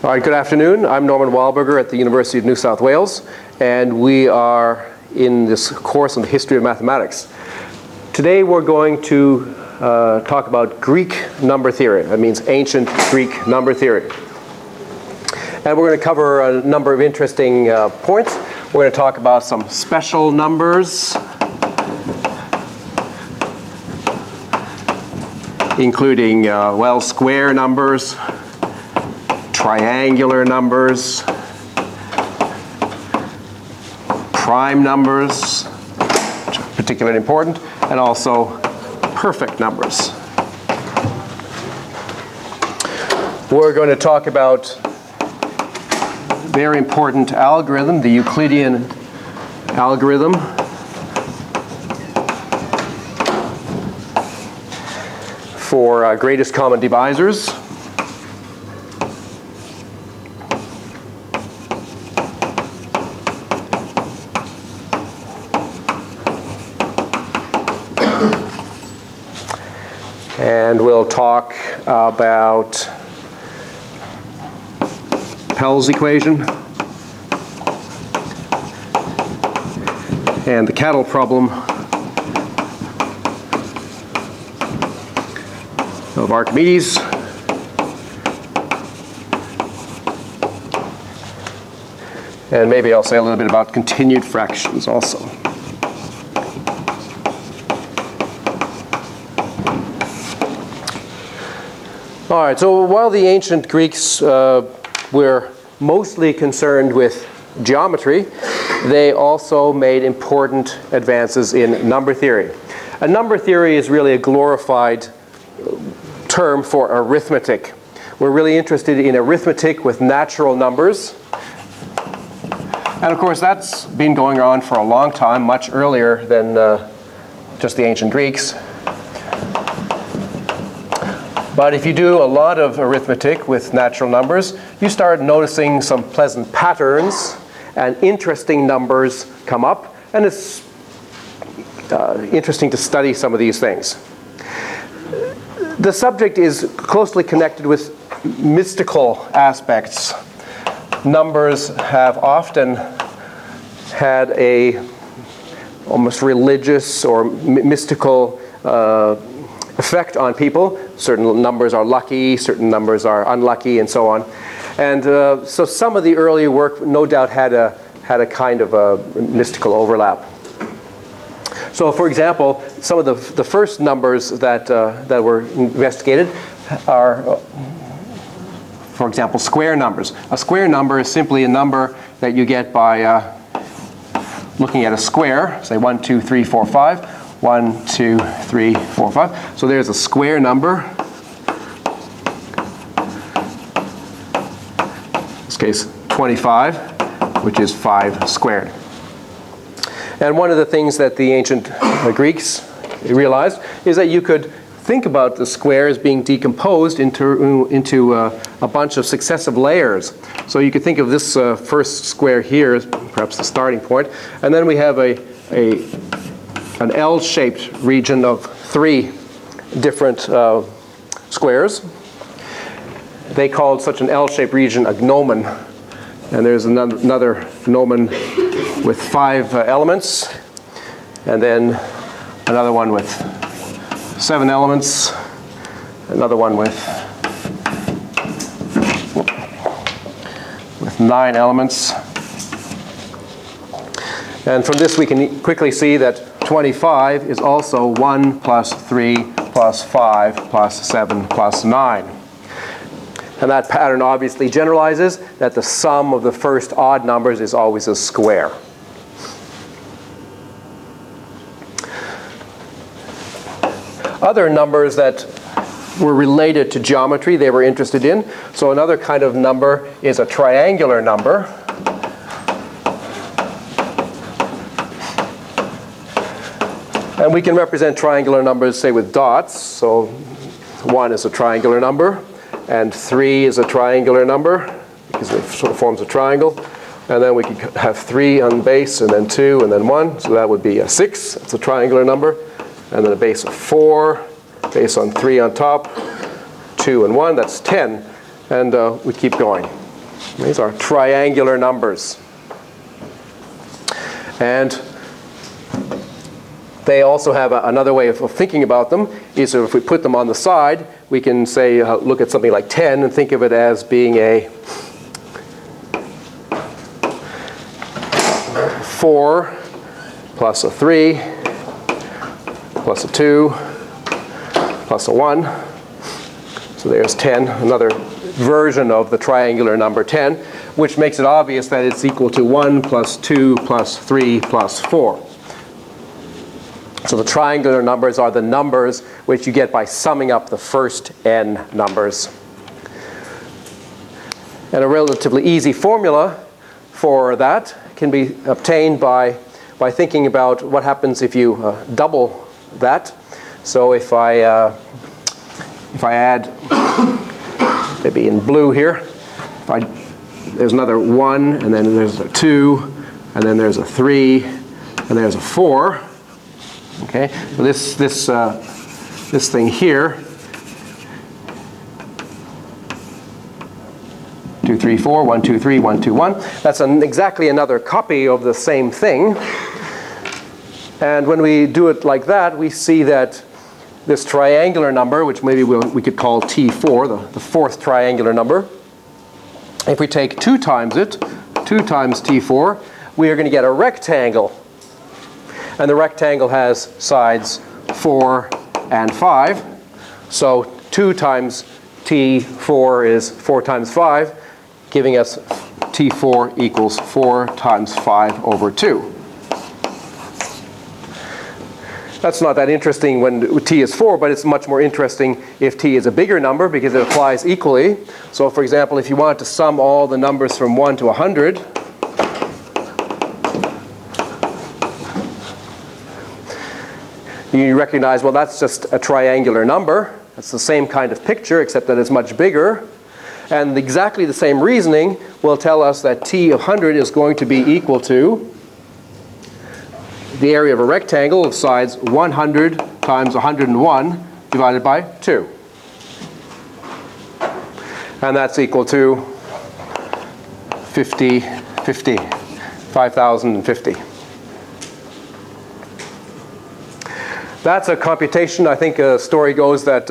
All right, good afternoon. I'm Norman Wahlberger at the University of New South Wales, and we are in this course on the history of mathematics. Today we're going to talk about Greek number theory. That means ancient Greek number theory. And we're going to cover a number of interesting points. We're going to talk about some special numbers, including, square numbers, triangular numbers, prime numbers, which are particularly important, and also perfect numbers. We're going to talk about a very important algorithm, the Euclidean algorithm, for greatest common divisors. And we'll talk about Pell's equation and the cattle problem of Archimedes. And maybe I'll say a little bit about continued fractions also. All right, so while the ancient Greeks were mostly concerned with geometry, they also made important advances in number theory. And number theory is really a glorified term for arithmetic. We're really interested in arithmetic with natural numbers. And of course, that's been going on for a long time, much earlier than just the ancient Greeks. But if you do a lot of arithmetic with natural numbers, you start noticing some pleasant patterns and interesting numbers come up, and it's interesting to study some of these things. The subject is closely connected with mystical aspects. Numbers have often had a almost religious or mystical effect on people. Certain numbers are lucky, certain numbers are unlucky, and so on. And so some of the early work no doubt had a kind of a mystical overlap. So for example, some of the first numbers that were investigated are, for example, square numbers. A square number is simply a number that you get by looking at a square, say 1, 2, 3, 4, 5. 1, 2, 3, 4, 5. So there's a square number. In this case, 25, which is 5 squared. And one of the things that the ancient Greeks realized is that you could think about the squares being decomposed into a bunch of successive layers. So you could think of this first square here as perhaps the starting point. And then we have an L-shaped region of 3 different squares. They called such an L-shaped region a gnomon. And there's another gnomon with 5 elements, and then another one with 7 elements, another one with 9 elements. And from this we can quickly see that 25 is also 1 plus 3 plus 5 plus 7 plus 9. And that pattern obviously generalizes that the sum of the first odd numbers is always a square. Other numbers that were related to geometry they were interested in. So another kind of number is a triangular number. And we can represent triangular numbers, say, with dots. So 1 is a triangular number, and 3 is a triangular number, because it sort of forms a triangle. And then we could have 3 on base, and then 2, and then 1. So that would be a 6. That's a triangular number. And then a base of 4, base on 3 on top, 2 and 1. That's 10. And we keep going. These are triangular numbers. And they also have another way of thinking about them is if we put them on the side, we can say, look at something like 10 and think of it as being a 4 plus a 3 plus a 2 plus a 1. So there's 10, another version of the triangular number 10, which makes it obvious that it's equal to 1 plus 2 plus 3 plus 4. So the triangular numbers are the numbers which you get by summing up the first n numbers. And a relatively easy formula for that can be obtained by thinking about what happens if you double that. So if I add, maybe in blue here, there's another 1, and then there's a 2, and then there's a 3, and there's a 4. Okay, so this thing here, 2, 3, 4, 1, 2, 3, 1, 2, 1. That's exactly another copy of the same thing. And when we do it like that, we see that this triangular number, which maybe we could call T4, the fourth triangular number, if we take 2 times it, 2 times T4, we are going to get a rectangle. And the rectangle has sides 4 and 5. So 2 times T4 is 4 times 5, giving us T4 equals 4 times 5 over 2. That's not that interesting when T is 4, but it's much more interesting if T is a bigger number because it applies equally. So for example, if you wanted to sum all the numbers from 1 to 100, you recognize, well, that's just a triangular number. It's the same kind of picture, except that it's much bigger. And exactly the same reasoning will tell us that T of 100 is going to be equal to the area of a rectangle of sides 100 times 101 divided by 2. And that's equal to 5,050. That's a computation. I think a story goes that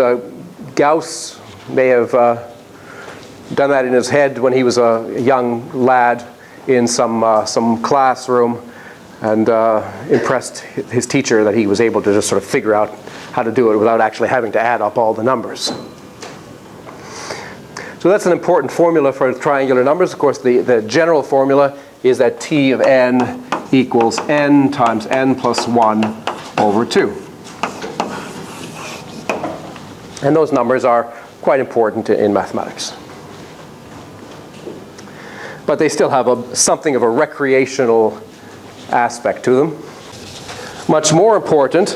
Gauss may have done that in his head when he was a young lad in some classroom, and impressed his teacher that he was able to just sort of figure out how to do it without actually having to add up all the numbers. So that's an important formula for triangular numbers. Of course, the general formula is that T of n equals n times n plus 1 over 2. And those numbers are quite important in mathematics. But they still have something of a recreational aspect to them. Much more important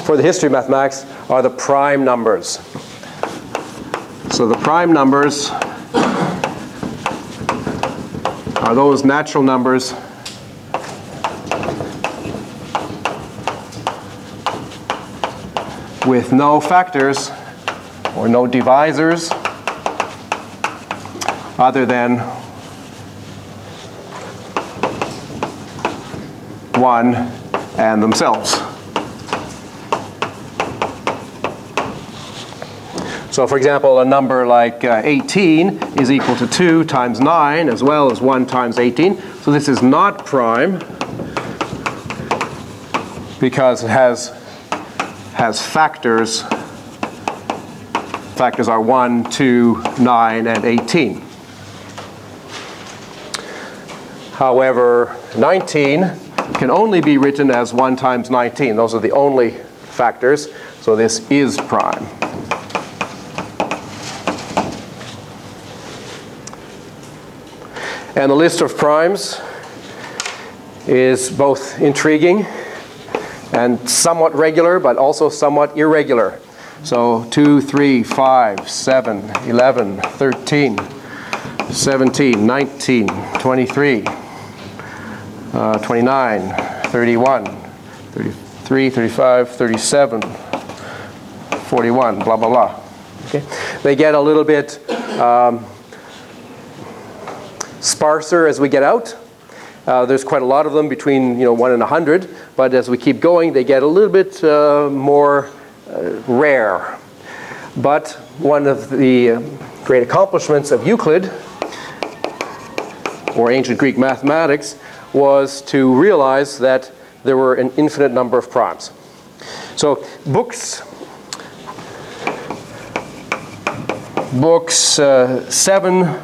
for the history of mathematics are the prime numbers. So the prime numbers are those natural numbers with no factors or no divisors other than 1 and themselves. So for example, a number like 18 is equal to 2 times 9 as well as 1 times 18. So this is not prime because it has factors. Factors are 1, 2, 9, and 18. However, 19 can only be written as 1 times 19. Those are the only factors. So this is prime. And the list of primes is both intriguing and somewhat regular, but also somewhat irregular. So 2, 3, 5, 7, 11, 13, 17, 19, 23, 29, 31, 33, 35, 37, 41, blah, blah, blah. Okay? They get a little bit sparser as we get out. There's quite a lot of them between 1 and 100, but as we keep going, they get a little bit more rare. But one of the great accomplishments of Euclid, or ancient Greek mathematics, was to realize that there were an infinite number of primes. So books 7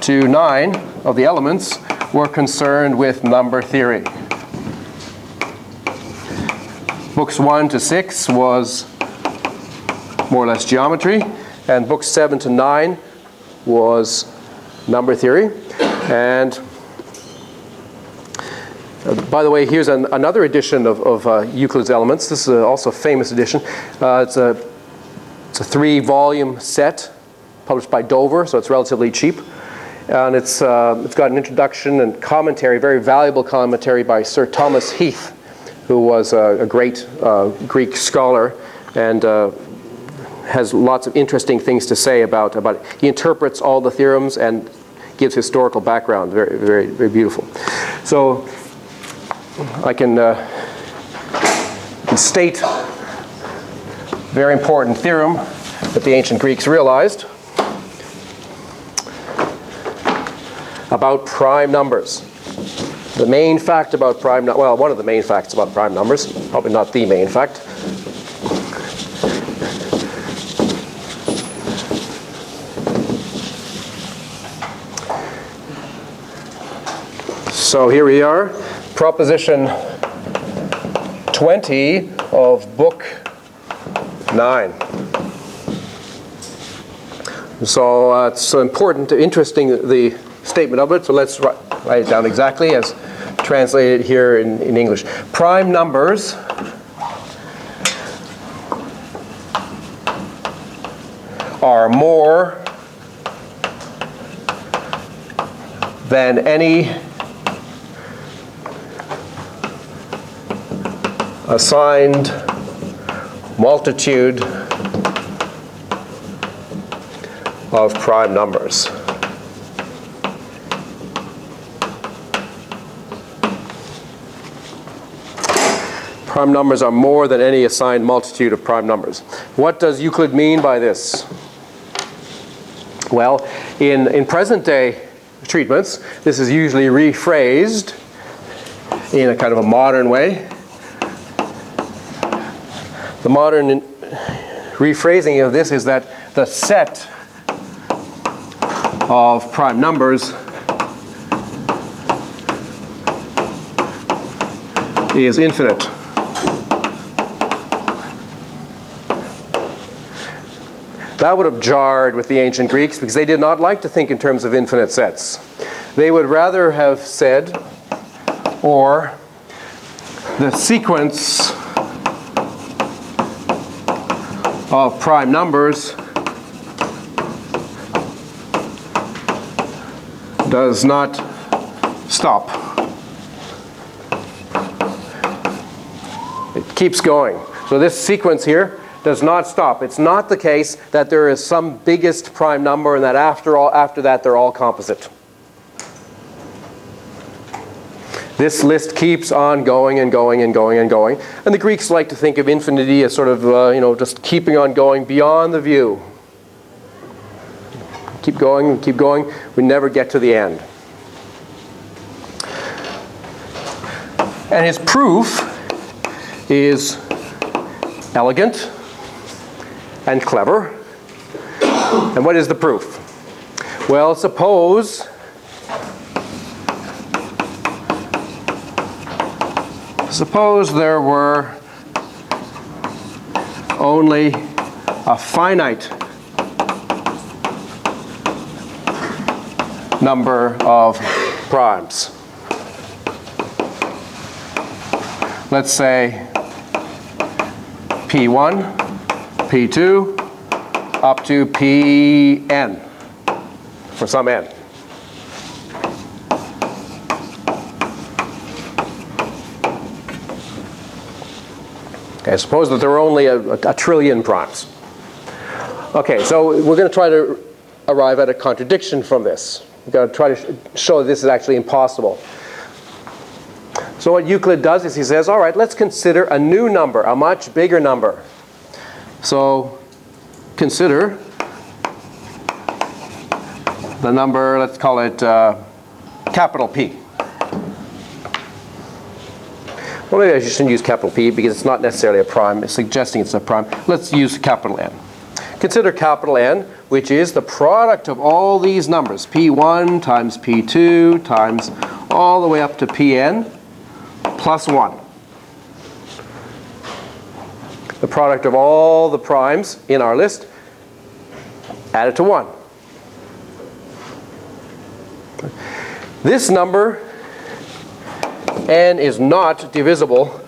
to 9 of the Elements were concerned with number theory. Books 1 to 6 was more or less geometry, and books 7 to 9 was number theory. And by the way, here's another edition of Euclid's Elements. This is also a famous edition. It's a 3-volume set published by Dover, so it's relatively cheap. And it's got an introduction and commentary, very valuable commentary by Sir Thomas Heath, who was a great Greek scholar and has lots of interesting things to say about it. He interprets all the theorems and gives historical background. Very, very, very beautiful. So I can state a very important theorem that the ancient Greeks realized about prime numbers. The main fact about one of the main facts about prime numbers, probably not the main fact. So here we are, proposition 20 of book 9. So it's important, interesting, the statement of it. So let's write it down exactly as translated here in English. Prime numbers are more than any assigned multitude of prime numbers. Prime numbers are more than any assigned multitude of prime numbers. What does Euclid mean by this? Well, in present day treatments, this is usually rephrased in a kind of a modern way. The modern rephrasing of this is that the set of prime numbers is infinite. That would have jarred with the ancient Greeks because they did not like to think in terms of infinite sets. They would rather have said, or the sequence of prime numbers does not stop. It keeps going. So this sequence here does not stop. It's not the case that there is some biggest prime number and that after that they're all composite. This list keeps on going and going and going and going. And the Greeks like to think of infinity as sort of, just keeping on going beyond the view. Keep going, we never get to the end. And his proof is elegant and clever. And what is the proof? Well, suppose there were only a finite number of primes. Let's say P1, P2, up to Pn for some n. Okay, suppose that there are only a trillion primes. Okay, so we're going to try to arrive at a contradiction from this. We've got to try to show this is actually impossible. So what Euclid does is he says, all right, let's consider a new number, a much bigger number. So consider the number, let's call it capital P. Well, maybe I shouldn't use capital P because it's not necessarily a prime. It's suggesting it's a prime. Let's use capital N. Consider capital N, which is the product of all these numbers, P1 times P2 times all the way up to Pn plus 1. The product of all the primes in our list added to 1. This number N is not divisible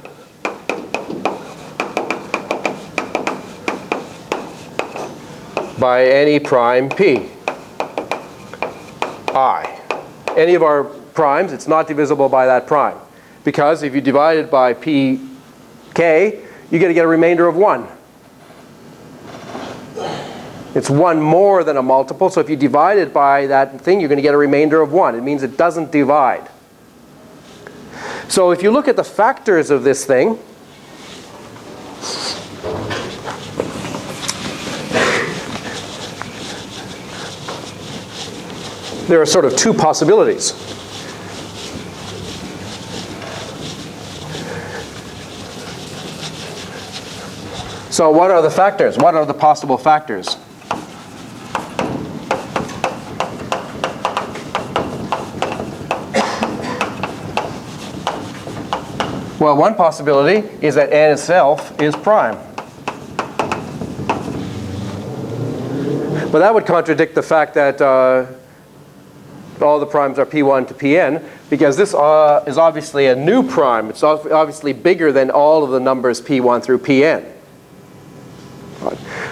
by any prime P. I. Any of our primes, it's not divisible by that prime. Because if you divide it by Pk, you're going to get a remainder of 1. It's 1 more than a multiple, so if you divide it by that thing, you're going to get a remainder of 1. It means it doesn't divide. So if you look at the factors of this thing, there are sort of two possibilities. So what are the factors? What are the possible factors? Well, one possibility is that N itself is prime. But that would contradict the fact that all the primes are P1 to Pn, because this is obviously a new prime. It's obviously bigger than all of the numbers P1 through Pn.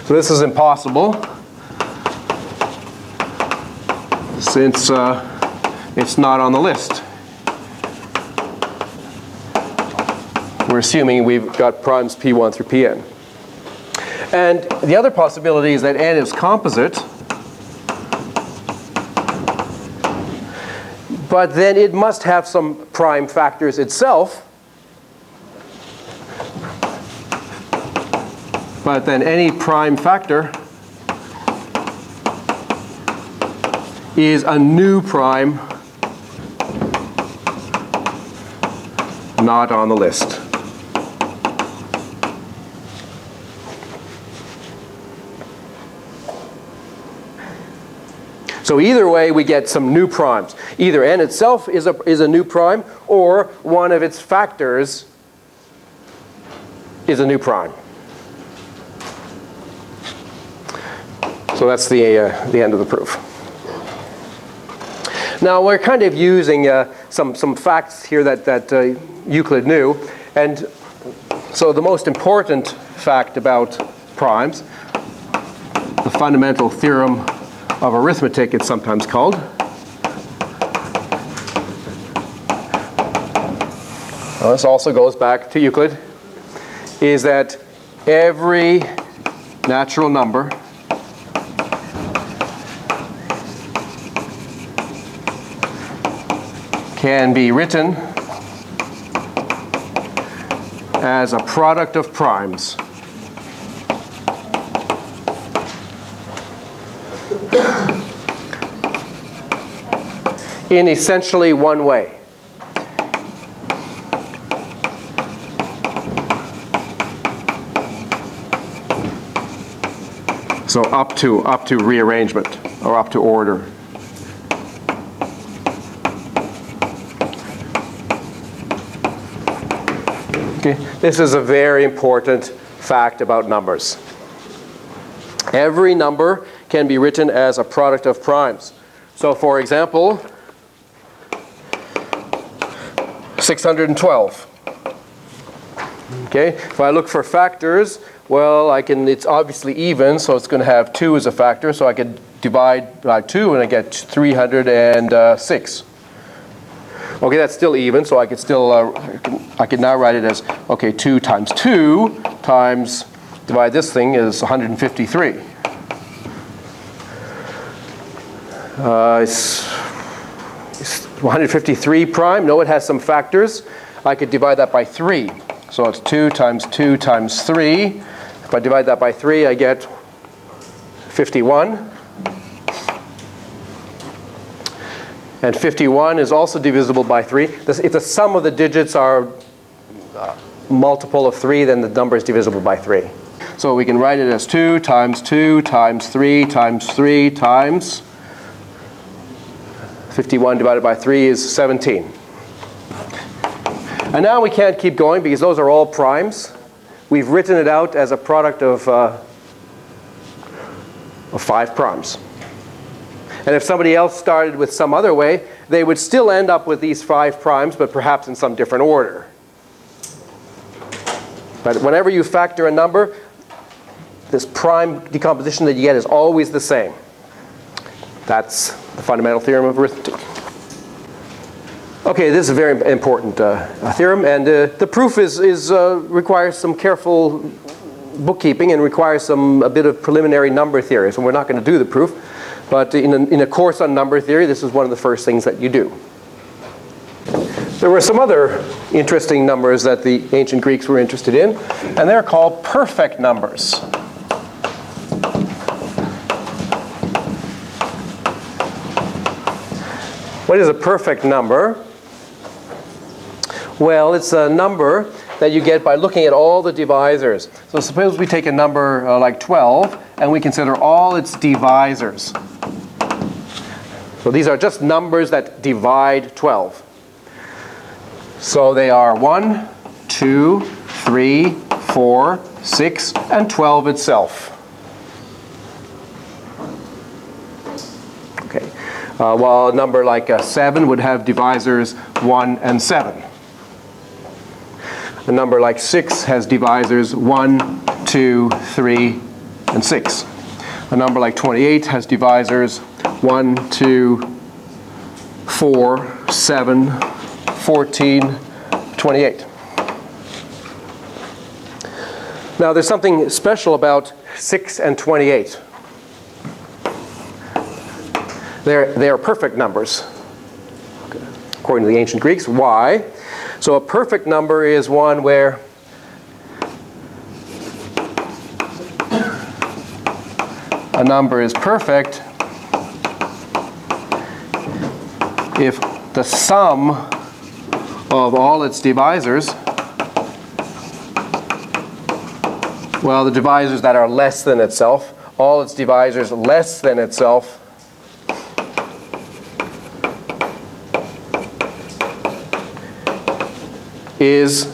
So this is impossible, since it's not on the list. We're assuming we've got primes P1 through Pn. And the other possibility is that N is composite, but then it must have some prime factors itself. But then any prime factor is a new prime not on the list. So either way, we get some new primes. Either N itself is a new prime, or one of its factors is a new prime. So that's the end of the proof. Now we're kind of using some facts here that Euclid knew. And so the most important fact about primes, the fundamental theorem of arithmetic, it's sometimes called. Well, this also goes back to Euclid, is that every natural number can be written as a product of primes. In essentially one way. So up to rearrangement or up to order. Okay, this is a very important fact about numbers. Every number can be written as a product of primes. So for example, 612. Okay, if I look for factors, well, it's obviously even, so it's going to have 2 as a factor, so I could divide by 2 and I get 306. Okay, that's still even, so I could still, I could now write it as, okay, 2 times 2 times, divide this thing is 153. 153 prime? No, it has some factors. I could divide that by 3. So it's 2 times 2 times 3. If I divide that by 3, I get 51. And 51 is also divisible by 3. If the sum of the digits are multiple of 3, then the number is divisible by 3. So we can write it as 2 times 2 times 3 times 3 times 51 divided by 3 is 17. And now we can't keep going because those are all primes. We've written it out as a product of 5 primes. And if somebody else started with some other way, they would still end up with these 5 primes, but perhaps in some different order. But whenever you factor a number, this prime decomposition that you get is always the same. That's the fundamental theorem of arithmetic. Okay, this is a very important theorem, and the proof requires some careful bookkeeping and requires a bit of preliminary number theory. So we're not going to do the proof, but in a course on number theory, this is one of the first things that you do. There were some other interesting numbers that the ancient Greeks were interested in, and they're called perfect numbers. What is a perfect number? Well, it's a number that you get by looking at all the divisors. So suppose we take a number like 12 and we consider all its divisors. So these are just numbers that divide 12. So they are 1, 2, 3, 4, 6, and 12 itself. Okay. While a number like 7 would have divisors 1 and 7. A number like 6 has divisors 1, 2, 3, and 6. A number like 28 has divisors 1, 2, 4, 7, 14, 28. Now there's something special about 6 and 28. They are perfect numbers, according to the ancient Greeks. Why? So a perfect number is one where a number is perfect if the sum of all its divisors, well, the divisors that are less than itself, all its divisors less than itself, is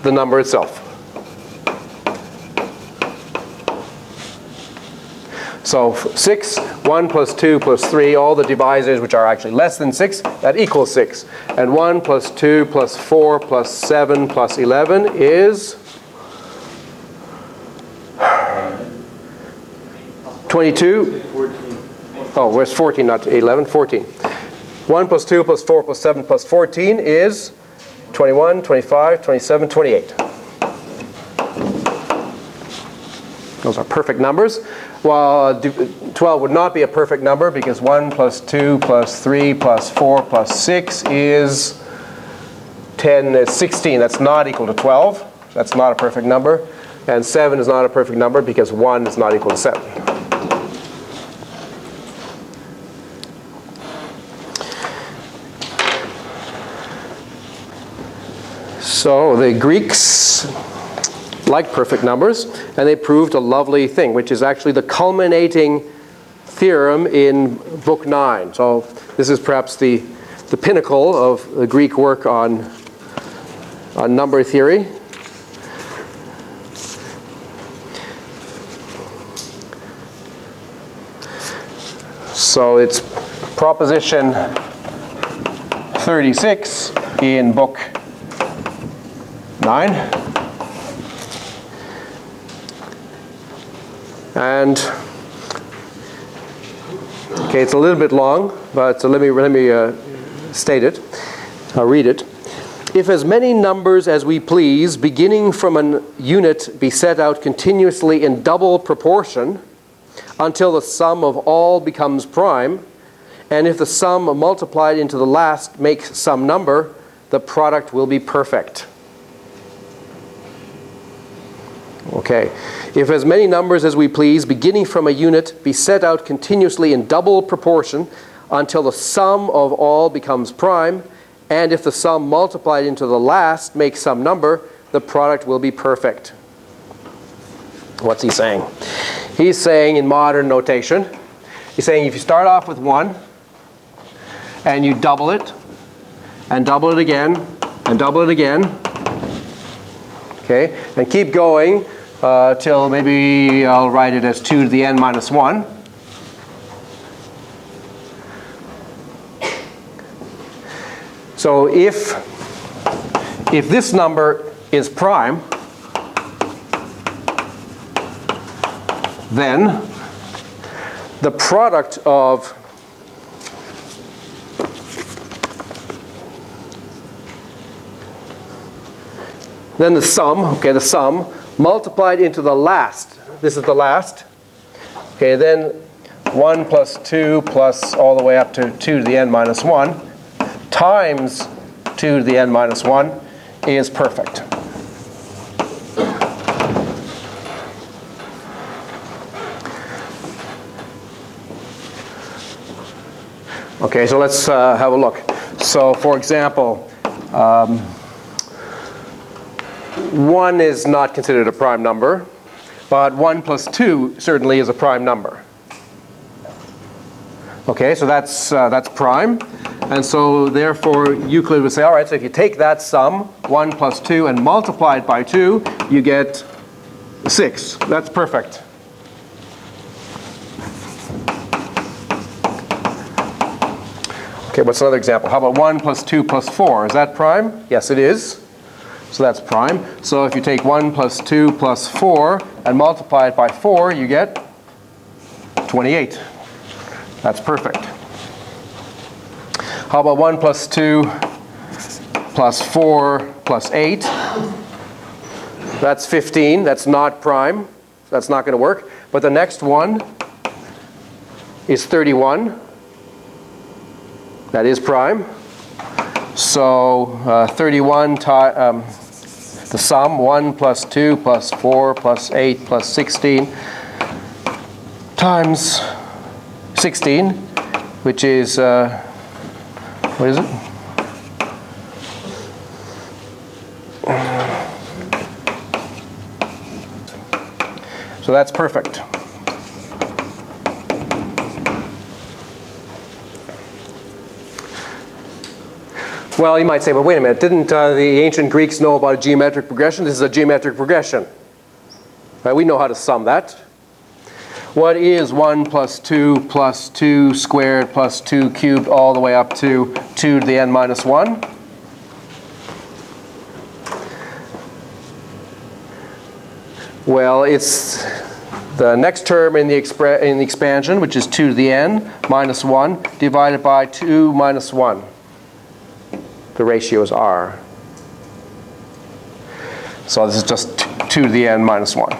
the number itself. So 6, 1 plus 2 plus 3, all the divisors which are actually less than 6, that equals 6. And 1 plus 2 plus 4 plus 7 plus 11 is 22. Oh, where's 14, not 11? 14. 1 plus 2 plus 4 plus 7 plus 14 is 21, 25, 27, 28. Those are perfect numbers. While 12 would not be a perfect number because 1 plus 2 plus 3 plus 4 plus 6 is 10, is 16. That's not equal to 12. That's not a perfect number. And 7 is not a perfect number because 1 is not equal to 7. So the Greeks liked perfect numbers, and they proved a lovely thing, which is actually the culminating theorem in Book 9. So this is perhaps the pinnacle of the Greek work on number theory. So it's proposition 36 in Book 9. And okay, it's a little bit long, but so let me state it. I'll read it. If as many numbers as we please, beginning from an unit, be set out continuously in double proportion until the sum of all becomes prime, and if the sum multiplied into the last makes some number, the product will be perfect. Okay, if as many numbers as we please, beginning from a unit, be set out continuously in double proportion until the sum of all becomes prime, and if the sum multiplied into the last makes some number, the product will be perfect. What's he saying? He's saying in modern notation, he's saying if you start off with 1 and you double it and double it again and double it again, okay, and keep going till maybe I'll write it as 2 to the n minus 1. So if this number is prime, then the product of the sum multiplied into the last, this is the last, okay, then 1 plus 2 plus all the way up to 2 to the n minus 1 times 2 to the n minus 1 is perfect. Okay, so let's have a look. So for example, 1 is not considered a prime number, but 1 plus 2 certainly is a prime number. Okay, so that's prime. And so therefore Euclid would say, all right, so if you take that sum, 1 plus 2, and multiply it by 2, you get 6. That's perfect. Okay, what's another example? How about 1 plus 2 plus 4? Is that prime? Yes, it is. So that's prime. So if you take 1 plus 2 plus 4 and multiply it by 4, you get 28. That's perfect. How about 1 plus 2 plus 4 plus 8? That's 15. That's not prime. That's not going to work. But the next one is 31. That is prime. So 31, the sum, 1 plus 2 plus 4 plus 8 plus 16 times 16, which is, what is it? So that's perfect. Well, you might say, well, wait a minute, didn't the ancient Greeks know about a geometric progression? This is a geometric progression. Right, we know how to sum that. What is 1 plus 2 plus 2 squared plus 2 cubed all the way up to 2 to the n minus 1? Well, it's the next term in the expansion, which is 2 to the n minus 1, divided by 2 minus 1. The ratio is r. So this is just 2 to the n minus 1.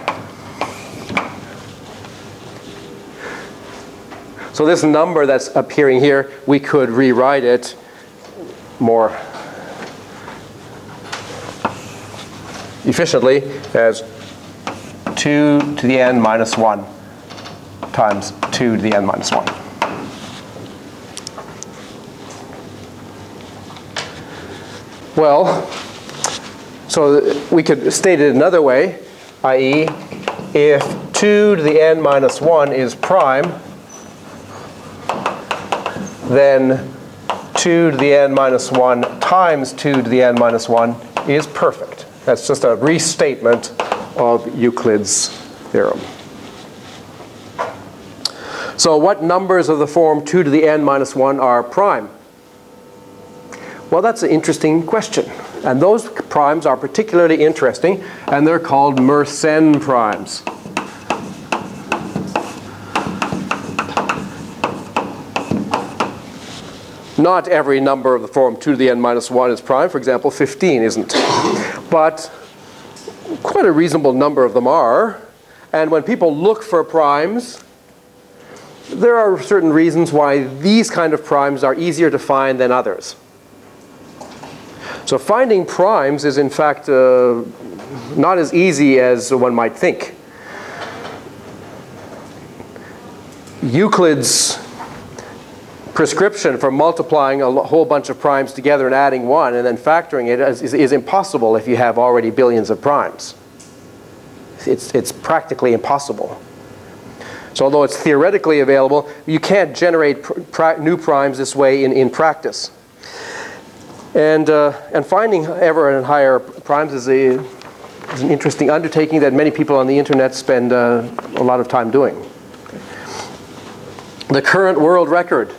So this number that's appearing here, we could rewrite it more efficiently as 2 to the n minus 1 times 2 to the n minus 1. Well, so we could state it another way, i.e., if 2 to the n minus 1 is prime, then 2 to the n minus 1 times 2 to the n minus 1 is perfect. That's just a restatement of Euclid's theorem. So what numbers of the form 2 to the n minus 1 are prime? Well, that's an interesting question. And those primes are particularly interesting, and they're called Mersenne primes. Not every number of the form 2 to the n minus 1 is prime. For example, 15 isn't. But quite a reasonable number of them are. And when people look for primes, there are certain reasons why these kind of primes are easier to find than others. So finding primes is in fact not as easy as one might think. Euclid's prescription for multiplying a whole bunch of primes together and adding one and then factoring it is impossible if you have already billions of primes. It's practically impossible. So although it's theoretically available, you can't generate new primes this way in practice. And finding ever and higher primes is an interesting undertaking that many people on the internet spend a lot of time doing. The current world record.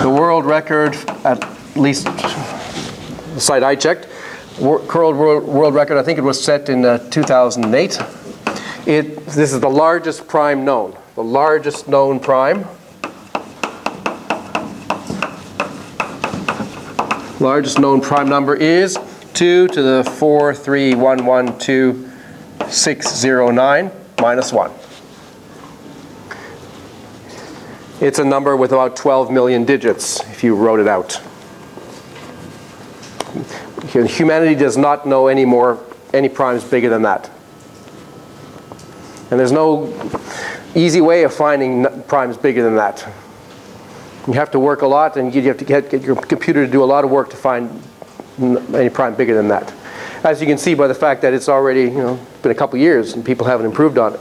The world record, at least the site I checked, current world record, I think it was set in 2008. This is the largest prime known. The largest known prime. Largest known prime number is 2 to the 43112,609 minus 1. It's a number with about 12 million digits if you wrote it out. Humanity does not know any primes bigger than that. And there's no easy way of finding primes bigger than that. You have to work a lot, and you have to get your computer to do a lot of work to find any prime bigger than that. As you can see by the fact that it's already been a couple years and people haven't improved on it.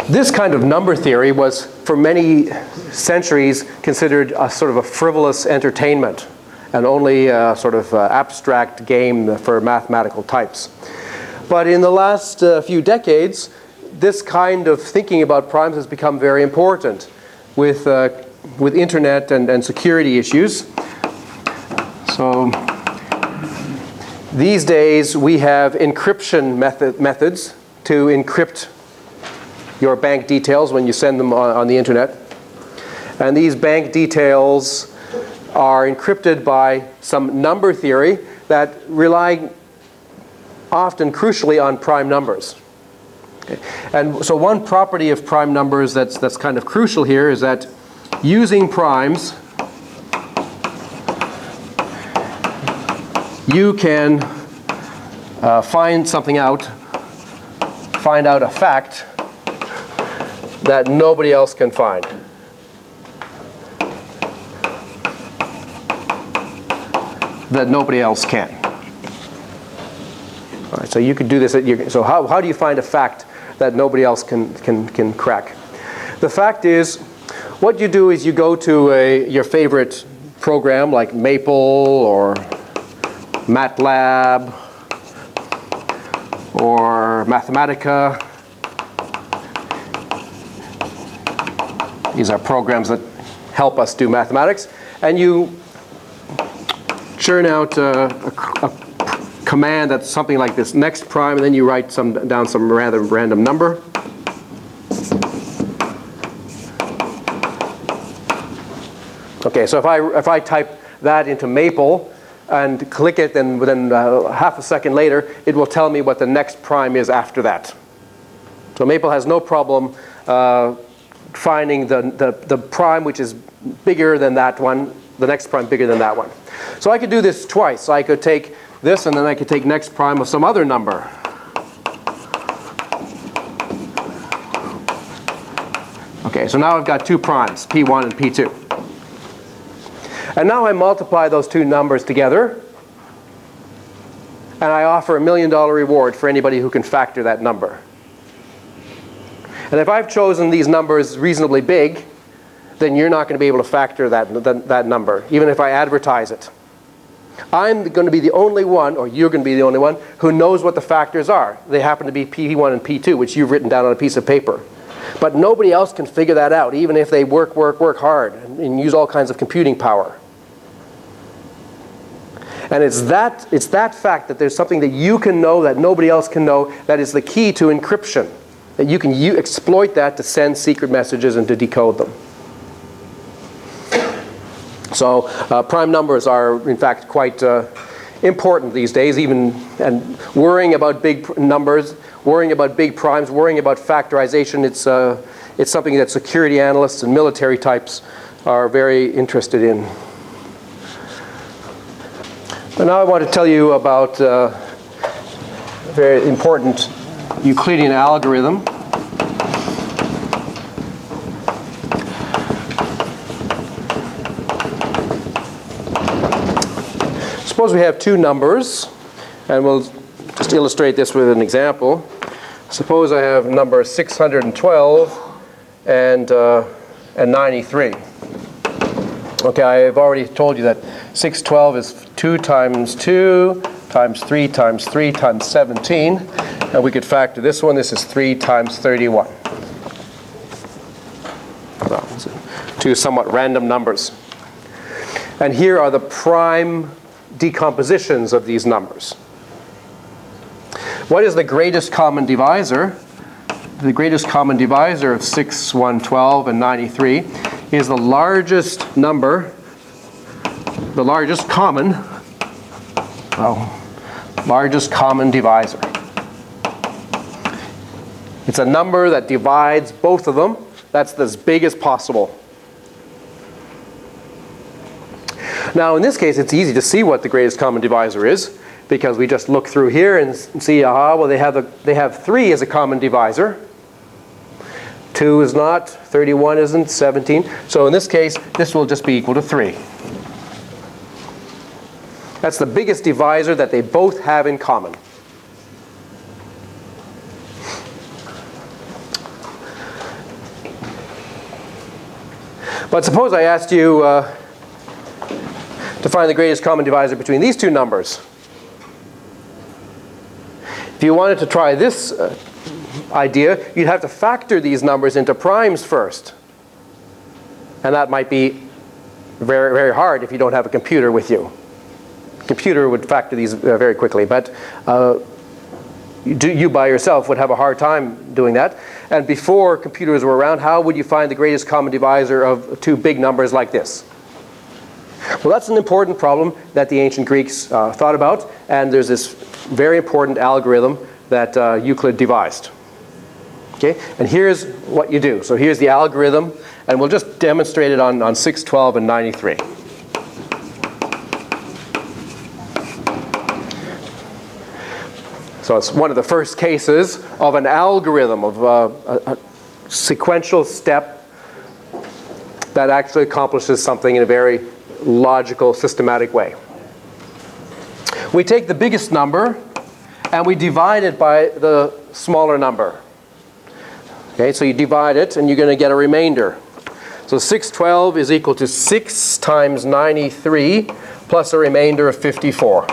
This kind of number theory was, for many centuries, considered a sort of a frivolous entertainment and only a sort of abstract game for mathematical types. But in the last few decades, this kind of thinking about primes has become very important with internet and security issues. So these days we have encryption methods to encrypt your bank details when you send them on the internet. And these bank details are encrypted by some number theory that rely often crucially on prime numbers. Okay. And so one property of prime numbers that's kind of crucial here is that using primes, you can find out a fact that nobody else can find. That nobody else can. All right, so you could do this. So how do you find a fact that nobody else can crack? The fact is, what you do is you go to your favorite program like Maple or MATLAB or Mathematica. These are programs that help us do mathematics. And you churn out a command that's something like this, next prime, and then you write down some rather random number. Okay, so if I type that into Maple and click it, then within half a second later, it will tell me what the next prime is after that. So Maple has no problem finding the prime which is bigger than that one, the next prime bigger than that one. So I could do this twice. So I could take this and then I could take next prime of some other number. Okay, so now I've got two primes, P1 and P2. And now I multiply those two numbers together and I offer $1 million reward for anybody who can factor that number. And if I've chosen these numbers reasonably big, then you're not going to be able to factor that number, even if I advertise it. I'm going to be the only one, or you're going to be the only one, who knows what the factors are. They happen to be P1 and P2, which you've written down on a piece of paper. But nobody else can figure that out, even if they work hard and use all kinds of computing power. And it's that fact that there's something that you can know that nobody else can know that is the key to encryption. That you can exploit that to send secret messages and to decode them. So prime numbers are, in fact, quite important these days, and worrying about big numbers, worrying about big primes, worrying about factorization, it's something that security analysts and military types are very interested in. And now I want to tell you about a very important Euclidean algorithm. Suppose we have two numbers, and we'll just illustrate this with an example. Suppose I have number 612 and 93. Okay, I've already told you that 612 is 2 times 2 times 3 times 3 times 17. And we could factor this one. This is 3 times 31. Well, two somewhat random numbers. And here are the prime decompositions of these numbers. What is the greatest common divisor? The greatest common divisor of 6, 112, and 93 is the largest number, the largest common divisor. It's a number that divides both of them. That's as big as possible. Now in this case, it's easy to see what the greatest common divisor is, because we just look through here and see, well, they have 3 as a common divisor. 2 is not, 31 isn't, 17. So in this case, this will just be equal to 3. That's the biggest divisor that they both have in common. But suppose I asked you to find the greatest common divisor between these two numbers. If you wanted to try this idea, you'd have to factor these numbers into primes first. And that might be very, very hard if you don't have a computer with you. A computer would factor these very quickly, but you by yourself would have a hard time doing that. And before computers were around, how would you find the greatest common divisor of two big numbers like this? Well, that's an important problem that the ancient Greeks thought about, and there's this very important algorithm that Euclid devised. Okay, and here's what you do. So here's the algorithm, and we'll just demonstrate it on 612 and 93. So it's one of the first cases of an algorithm, of a sequential step that actually accomplishes something in a very logical, systematic way. We take the biggest number and we divide it by the smaller number. Okay, so you divide it and you're going to get a remainder. So 612 is equal to 6 times 93 plus a remainder of 54.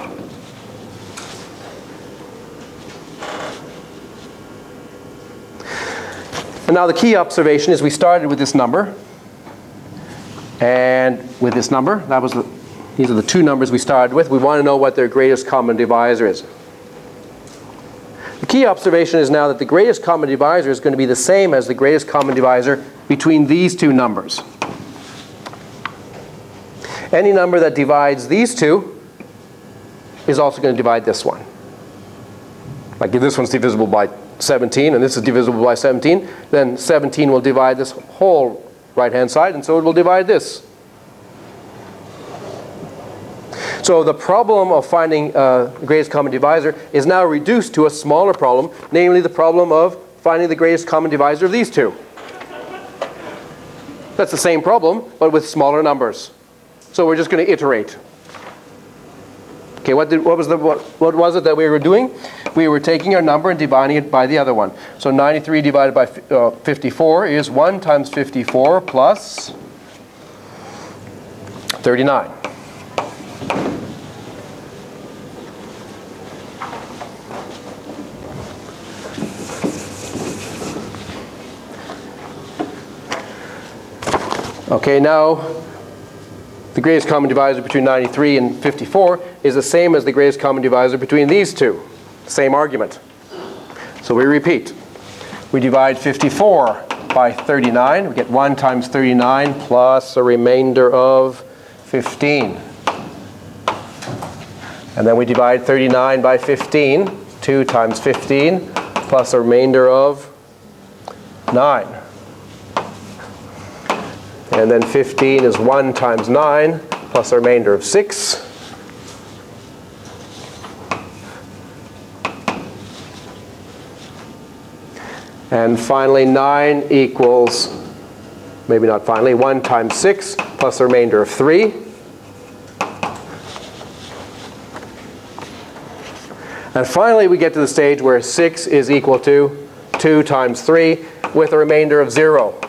And now the key observation is we started with this number. And with this number, these are the two numbers we started with. We want to know what their greatest common divisor is. The key observation is now that the greatest common divisor is going to be the same as the greatest common divisor between these two numbers. Any number that divides these two is also going to divide this one. Like if this one's divisible by 17 and this is divisible by 17, then 17 will divide this whole right-hand side, and so it will divide this. So the problem of finding the greatest common divisor is now reduced to a smaller problem, namely the problem of finding the greatest common divisor of these two. That's the same problem, but with smaller numbers. So we're just going to iterate. Okay, what was it that we were doing? We were taking our number and dividing it by the other one. So 93 divided by 54 is 1 times 54 plus 39. Okay, now the greatest common divisor between 93 and 54 is the same as the greatest common divisor between these two. Same argument. So we repeat. We divide 54 by 39. We get 1 times 39 plus a remainder of 15. And then we divide 39 by 15. 2 times 15 plus a remainder of 9. And then 15 is 1 times 9 plus a remainder of 6. And finally, 9 equals, maybe not finally, 1 times 6 plus a remainder of 3. And finally, we get to the stage where 6 is equal to 2 times 3 with a remainder of 0.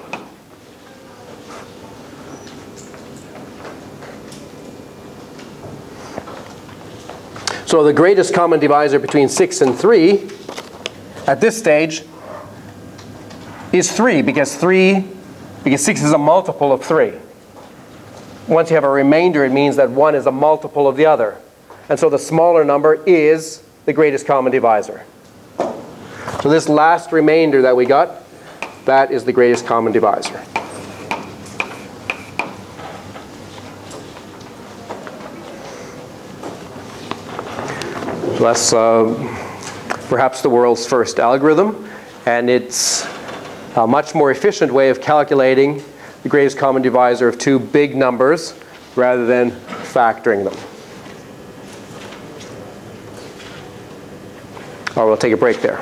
So the greatest common divisor between 6 and 3 at this stage is 3, because 6 is a multiple of 3. Once you have a remainder, it means that one is a multiple of the other. And so the smaller number is the greatest common divisor. So this last remainder that we got, that is the greatest common divisor. So that's perhaps the world's first algorithm, and it's a much more efficient way of calculating the greatest common divisor of two big numbers rather than factoring them. All right, we'll take a break there.